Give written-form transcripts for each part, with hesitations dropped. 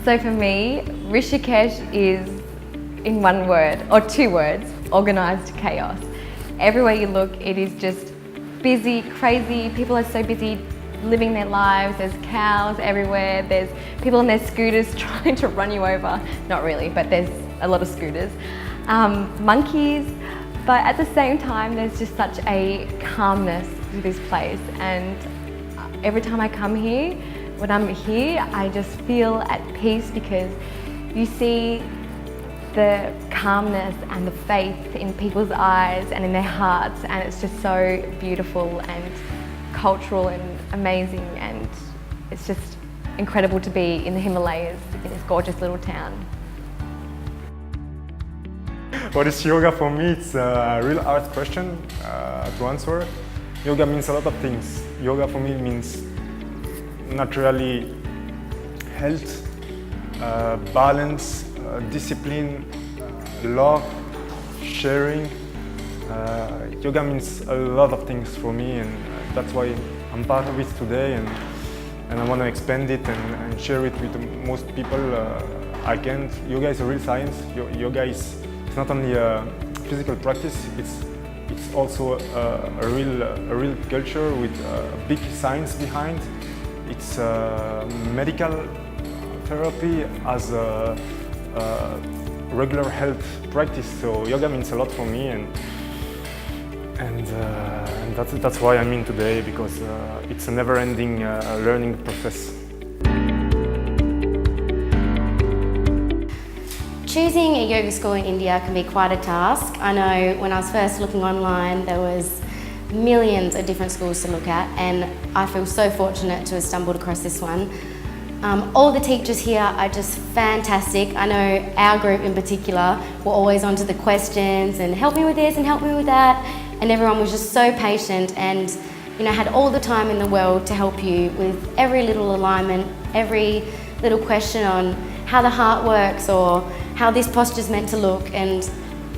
So for me, Rishikesh is, in one word, or two words, organised chaos. Everywhere you look, it is just busy, crazy. People are so busy living their lives. There's cows everywhere. There's people on their scooters trying to run you over. Not really, but there's a lot of scooters. Monkeys, but at the same time, there's just such a calmness to this place. And every time I come here, when I'm here, I just feel at peace because you see the calmness and the faith in people's eyes and in their hearts, and it's just so beautiful and cultural and amazing, and it's just incredible to be in the Himalayas in this gorgeous little town. What is yoga for me? It's a real hard question to answer. Yoga means a lot of things. Yoga for me means naturally health, balance, discipline, love, sharing. Yoga means a lot of things for me, and that's why I'm part of it today, and I want to expand it and share it with the most people I can. Yoga is a real science. Yoga is not only a physical practice, it's also a real culture with big science behind. It's medical therapy as a regular health practice. So yoga means a lot for me, and that's why I'm in today, because it's a never-ending learning process. Choosing a yoga school in India can be quite a task. I know when I was first looking online, there was millions of different schools to look at, and I feel so fortunate to have stumbled across this one. All the teachers here are just fantastic. I know our group in particular were always onto the questions and help me with this and help me with that, and everyone was just so patient and had all the time in the world to help you with every little alignment, every little question on how the heart works or how this posture is meant to look, and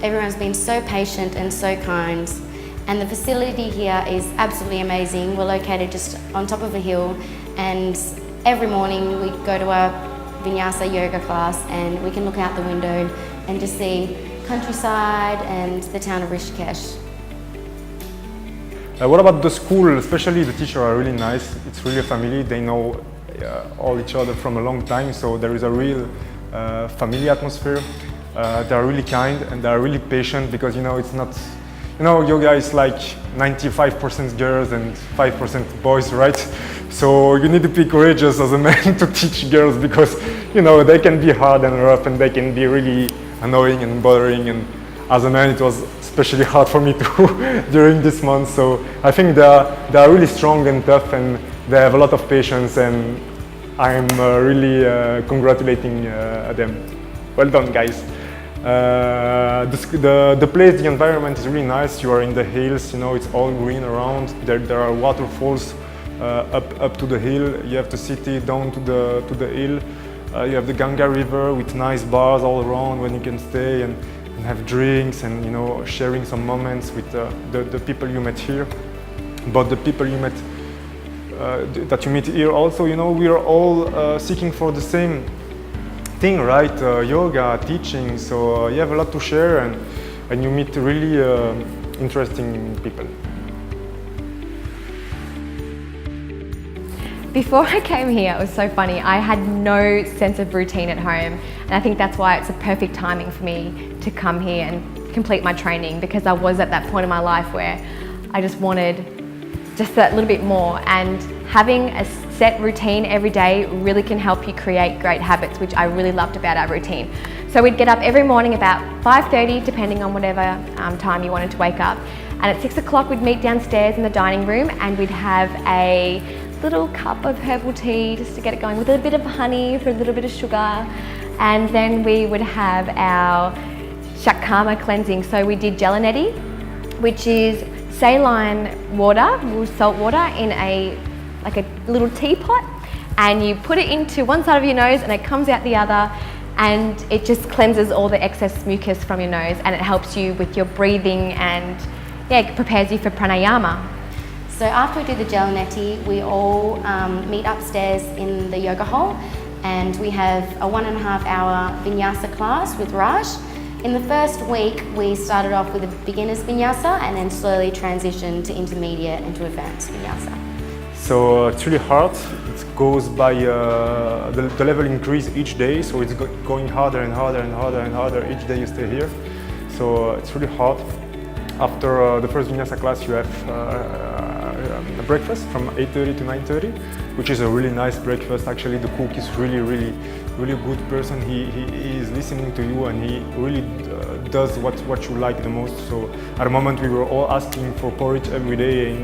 everyone's been so patient and so kind. And the facility here is absolutely amazing. We're located just on top of a hill, and every morning we go to our vinyasa yoga class and we can look out the window and just see countryside and the town of Rishikesh. What about the school? Especially the teachers are really nice. It's really a family. They know all each other from a long time, so there is a real family atmosphere. They are really kind and they are really patient, because it's not, yoga is like 95% girls and 5% boys, right? So you need to be courageous as a man to teach girls, because they can be hard and rough and they can be really annoying and bothering, and as a man it was especially hard for me too during this month. So I think they are really strong and tough, and they have a lot of patience, and I'm really congratulating them. Well done, guys. The place, the environment is really nice. You are in the hills, it's all green around. There are waterfalls up to the hill. You have the city down to the hill. You have the Ganga River with nice bars all around when you can stay and have drinks and sharing some moments with the people you met here. But the people you met that you meet here also, we are all seeking for the same thing, right? Yoga, teaching. So you have a lot to share, and you meet really interesting people. Before I came here, it was so funny. I had no sense of routine at home, and I think that's why it's a perfect timing for me to come here and complete my training, because I was at that point in my life where I just wanted just that little bit more, and having a set routine every day really can help you create great habits, which I really loved about our routine. So we'd get up every morning about 5:30, depending on whatever time you wanted to wake up, and at 6 o'clock we'd meet downstairs in the dining room, and we'd have a little cup of herbal tea just to get it going, with a bit of honey for a little bit of sugar, and then we would have our Shakama cleansing. So we did Gelineti, which is saline water, salt water in like a little teapot, and you put it into one side of your nose and it comes out the other, and it just cleanses all the excess mucus from your nose, and it helps you with your breathing, and it prepares you for pranayama. So after we do the Gelineti, we all meet upstairs in the yoga hall, and we have a 1.5 hour vinyasa class with Raj. In the first week, we started off with a beginner's vinyasa and then slowly transitioned to intermediate and to advanced vinyasa. So it's really hard. It goes by the level increase each day, so it's going harder and harder and harder and harder each day you stay here. So it's really hard. After the first vinyasa class, you have a breakfast from 8:30 to 9:30, which is a really nice breakfast. Actually, the cook is really good person. He is listening to you, and he really does what you like the most. So at the moment, we were all asking for porridge every day, and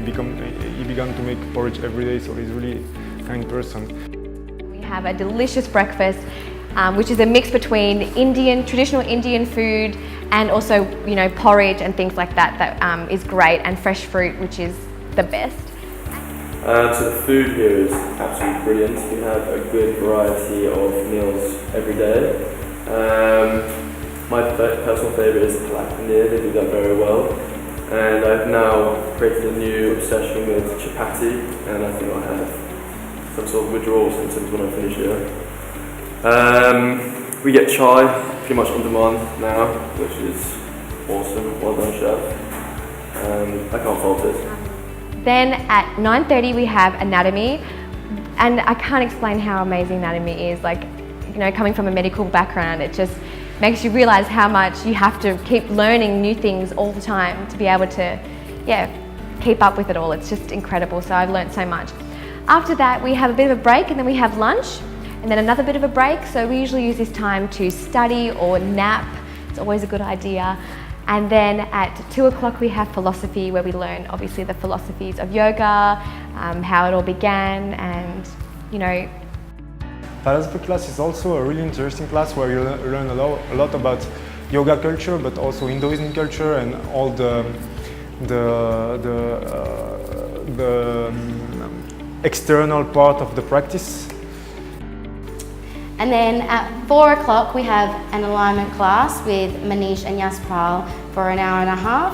he began to make porridge every day. So he's really a kind person. We have a delicious breakfast, which is a mix between traditional Indian food and also, porridge and things like that. That is great, and fresh fruit, which is the best. So the food here is absolutely brilliant. We have a good variety of meals every day. My personal favourite is black paneer. They do that very well. And I've now created a new obsession with chapati, and I think I have some sort of withdrawal symptoms when I finish here. We get chai pretty much on demand now, which is awesome. Well done, chef. I can't fault it. Then at 9:30 we have anatomy, and I can't explain how amazing anatomy is. Coming from a medical background, it just makes you realise how much you have to keep learning new things all the time to be able to, keep up with it all. It's just incredible. So I've learnt so much. After that, we have a bit of a break, and then we have lunch, and then another bit of a break. So we usually use this time to study or nap. It's always a good idea. And then at 2 o'clock we have philosophy, where we learn obviously the philosophies of yoga, how it all began, and Philosophy class is also a really interesting class where you learn a lot about yoga culture, but also Hinduism culture and all the external part of the practice. And then at 4 o'clock we have an alignment class with Manish and Yaspal for an hour and a half,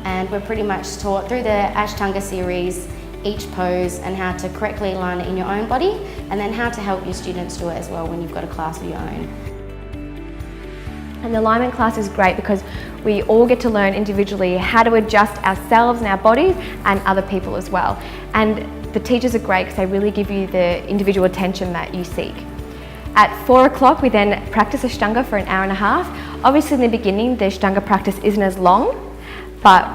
and we're pretty much taught through the Ashtanga series each pose and how to correctly align it in your own body, and then how to help your students do it as well when you've got a class of your own. And the alignment class is great because we all get to learn individually how to adjust ourselves and our bodies and other people as well. And the teachers are great because they really give you the individual attention that you seek. At 4 o'clock we then practice Ashtanga for an hour and a half. Obviously in the beginning the Ashtanga practice isn't as long, but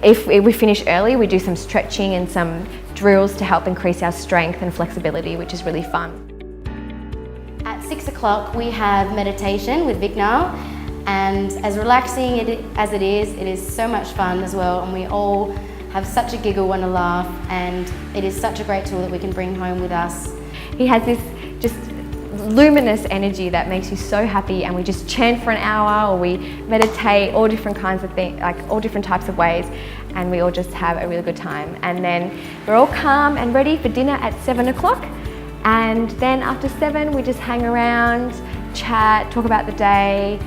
if we finish early we do some stretching and some drills to help increase our strength and flexibility, which is really fun. At 6 o'clock we have meditation with Vignal, and as relaxing as it is so much fun as well, and we all have such a giggle and a laugh, and it is such a great tool that we can bring home with us. He has this just luminous energy that makes you so happy, and we just chant for an hour, or we meditate, all different kinds of things, all different types of ways, and we all just have a really good time. And then we're all calm and ready for dinner at 7 o'clock, and then after 7 we just hang around, chat, talk about the day,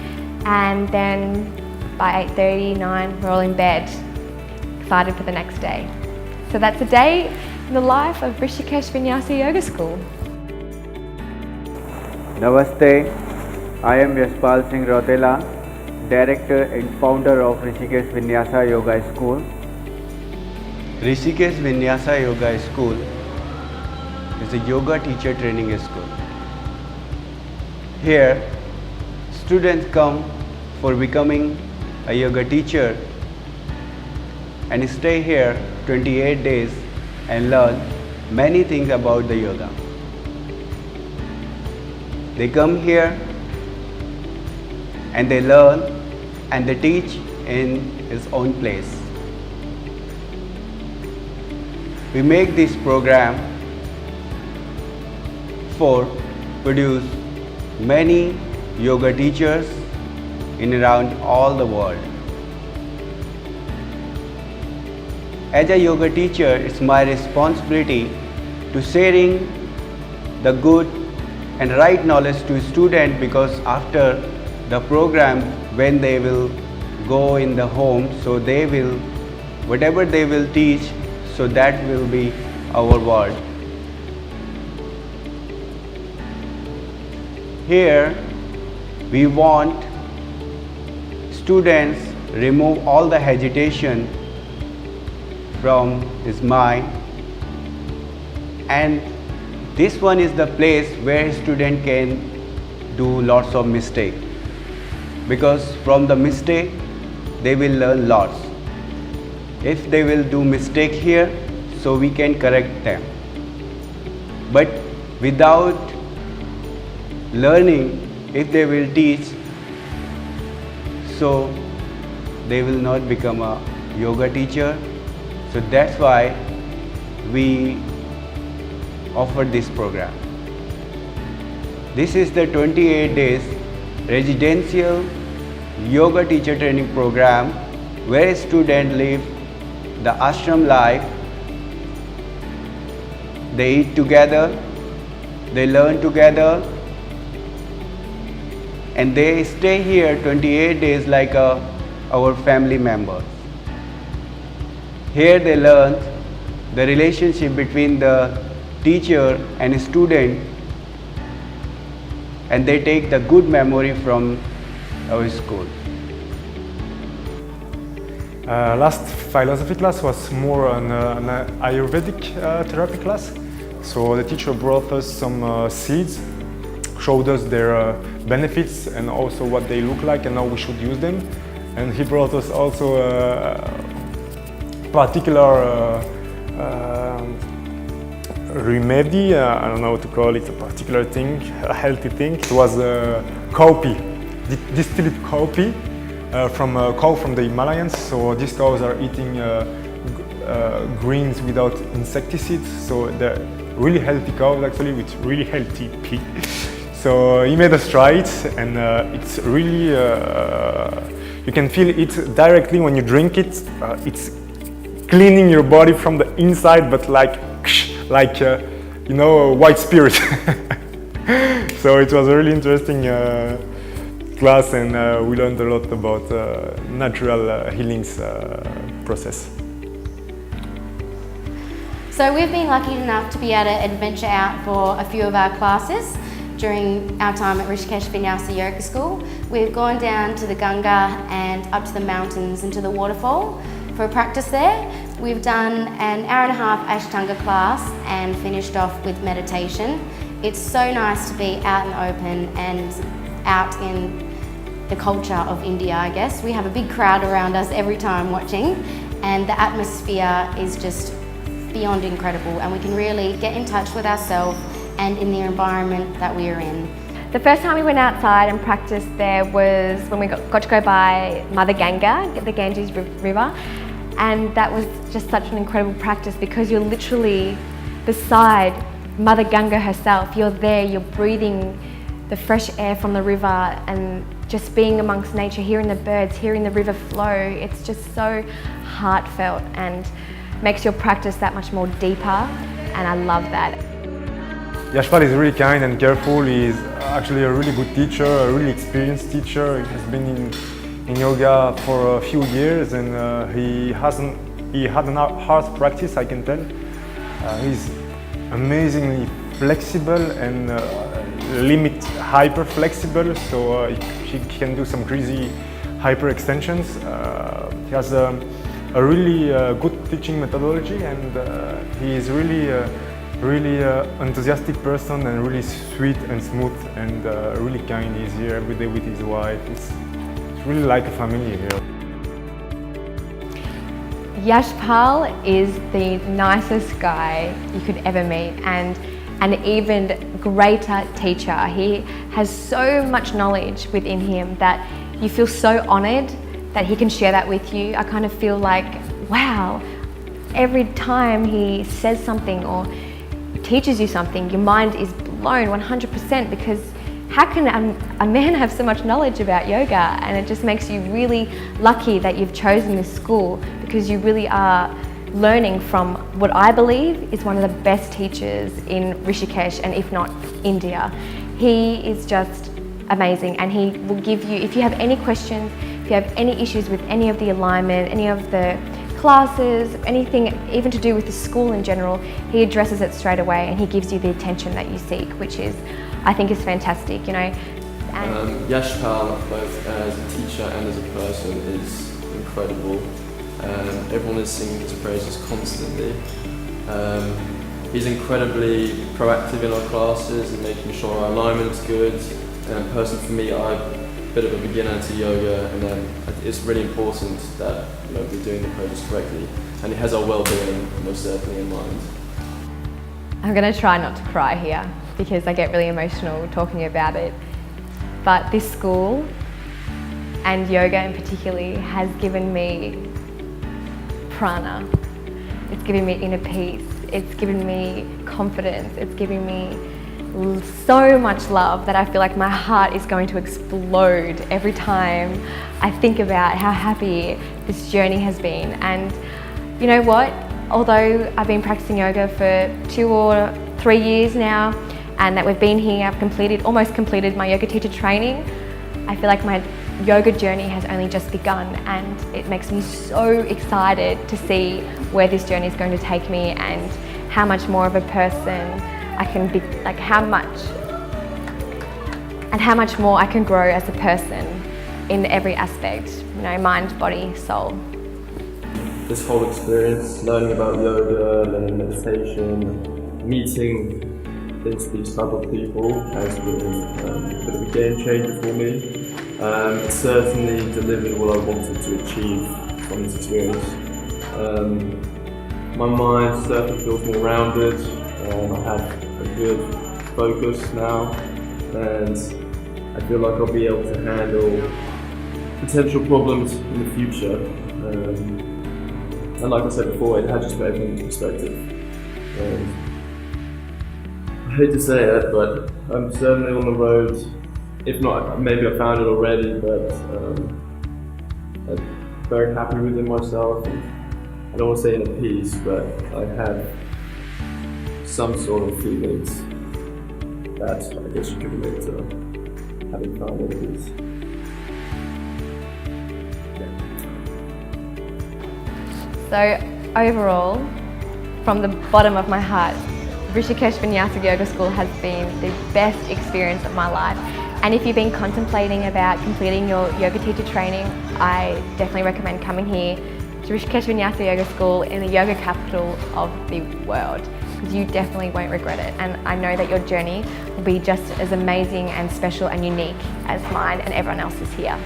and then by 8:30, 9 we're all in bed, excited for the next day. So that's a day in the life of Rishikesh Vinyasa Yoga School. Namaste, I am Yaspal Singh Rautela, Director and Founder of Rishikesh Vinyasa Yoga School. Rishikesh Vinyasa Yoga School is a yoga teacher training school. Here, students come for becoming a yoga teacher and stay here 28 days and learn many things about the yoga. They come here and they learn and they teach in his own place. We make this program for produce many yoga teachers in around all the world. As a yoga teacher, it's my responsibility to sharing the good and right knowledge to students, because after the program, when they will go in the home, so they will, whatever they will teach, so that will be our word. Here we want students remove all the hesitation from his mind, and this one is the place where student can do lots of mistake, because from the mistake they will learn lots. If they will do mistake here, so we can correct them, but without learning, if they will teach, so they will not become a yoga teacher. So that's why we offer this program. This is the 28 days residential yoga teacher training program where students live the ashram life. They eat together, they learn together, and they stay here 28 days like our family members. Here they learn the relationship between the teacher and student, and they take the good memory from our school. Last philosophy class was more an Ayurvedic therapy class. So the teacher brought us some seeds, showed us their benefits and also what they look like and how we should use them. And he brought us also a particular remedy, I don't know what to call it, a particular thing, a healthy thing. It was cowpea, distilled cowpea from a cow from the Himalayas. So these cows are eating greens without insecticides, so they're really healthy cows actually with really healthy pea. So he made us try it, and it's really, you can feel it directly when you drink it. It's cleaning your body from the inside, but like you know, white spirit. So it was a really interesting class, and we learned a lot about natural healings process. So we've been lucky enough to be able to adventure out for a few of our classes during our time at Rishikesh Vinyasa Yoga School. We've gone down to the Ganga and up to the mountains and to the waterfall for a practice there. We've done an hour and a half Ashtanga class and finished off with meditation. It's so nice to be out in the open and out in the culture of India, I guess. We have a big crowd around us every time watching, and the atmosphere is just beyond incredible, and we can really get in touch with ourselves and in the environment that we are in. The first time we went outside and practiced there was when we got to go by Mother Ganga, the Ganges River, and that was just such an incredible practice because you're literally beside Mother Ganga herself. You're there, you're breathing the fresh air from the river and just being amongst nature, hearing the birds, hearing the river flow. It's just so heartfelt and makes your practice that much more deeper, and I love that. Yashpal is really kind and careful. He's actually a really good teacher, a really experienced teacher. He has been in yoga for a few years, and he had an hard practice, I can tell. He's amazingly flexible and limit hyper flexible, so he can do some crazy hyper extensions. He has a really good teaching methodology, and he is really enthusiastic person and really sweet and smooth and really kind. He's here every day with his wife. It's really like a family here. Yashpal is the nicest guy you could ever meet, and an even greater teacher. He has so much knowledge within him that you feel so honoured that he can share that with you. I kind of feel like, wow, every time he says something or teaches you something, your mind is blown 100%, because how can a man have so much knowledge about yoga? And it just makes you really lucky that you've chosen this school, because you really are learning from what I believe is one of the best teachers in Rishikesh, and if not India. He is just amazing, and he will give you, if you have any questions, if you have any issues with any of the alignment, any of the classes, anything even to do with the school in general, he addresses it straight away and he gives you the attention that you seek, which is, I think, is fantastic, you know. Yashpal, both as a teacher and as a person, is incredible. Everyone is singing his praises constantly. He's incredibly proactive in our classes and making sure our alignment's good. And personally for me, I'm a bit of a beginner to yoga, and it's really important that we're doing the poses correctly. And he has our well-being most certainly in mind. I'm going to try not to cry here because I get really emotional talking about it. But this school, and yoga in particular, has given me prana. It's given me inner peace. It's given me confidence. It's given me so much love that I feel like my heart is going to explode every time I think about how happy this journey has been. And you know what? Although I've been practicing yoga for 2 or 3 years now, and that we've been here, I've almost completed my yoga teacher training, I feel like my yoga journey has only just begun, and it makes me so excited to see where this journey is going to take me and how much more of a person I can be, like how much more I can grow as a person in every aspect, mind, body, soul. This whole experience, learning about yoga, learning meditation, meeting these type of people has been a bit of a game changer for me. It certainly delivered what I wanted to achieve from this experience. My mind certainly feels more rounded. I have a good focus now, and I feel like I'll be able to handle potential problems in the future. And like I said before, it had just put everything into perspective. I hate to say it, but I'm certainly on the road. If not, maybe I found it already, but I'm very happy within myself. And I don't want to say inner peace, but I have some sort of feelings that I guess you could relate to having found inner peace. So overall, from the bottom of my heart, Rishikesh Vinyasa Yoga School has been the best experience of my life. And if you've been contemplating about completing your yoga teacher training, I definitely recommend coming here to Rishikesh Vinyasa Yoga School in the yoga capital of the world, because you definitely won't regret it. And I know that your journey will be just as amazing and special and unique as mine and everyone else's here.